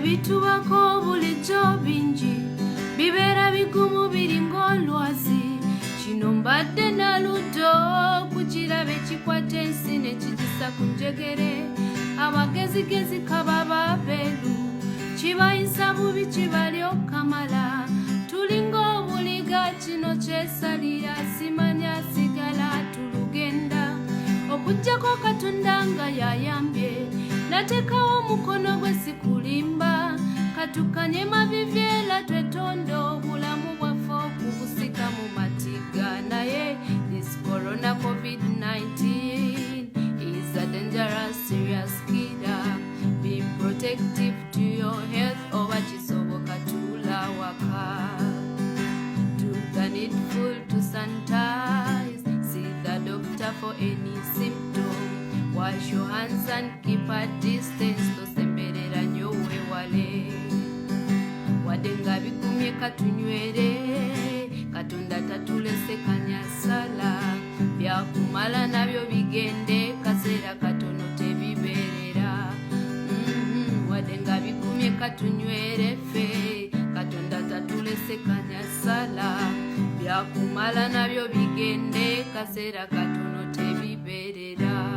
ebitubako bulijjo bingi bibeera bigumu biringa olwazi. Kino mbadde na luddo ku kirabe kikwata ensi ne kigisa ku njegere. Abagezigezi kababa beelu kibayisa bubi kibalyokamala. Tulinga obuliga kino kyesalira simanya sigala tulugenda. Okujjako Katonda nga yayambye natekawo omukono gwe sikulimba. Katukanye mabivyela twetonda obulamu bwaffe okubusika mu matiga. Naye this corona COVID-19 is a dangerous serious killer. Be protective to your health oba kisoboka tula waka. Do the needful to sanitize. See the doctor for any symptom. Wash your hands and keep a distance. Tosemberera nnyo weewale. Wadde nga bigumye katunywere. Katonda tatulese kanyasala. Byakumala nabyo bigende kaseera katono tebibeerera. Wadde nga bigumye katunywere ffe. Katonda tatulese kanyasala. Byakumala nabyo bigende kaseera katono tebibeerera.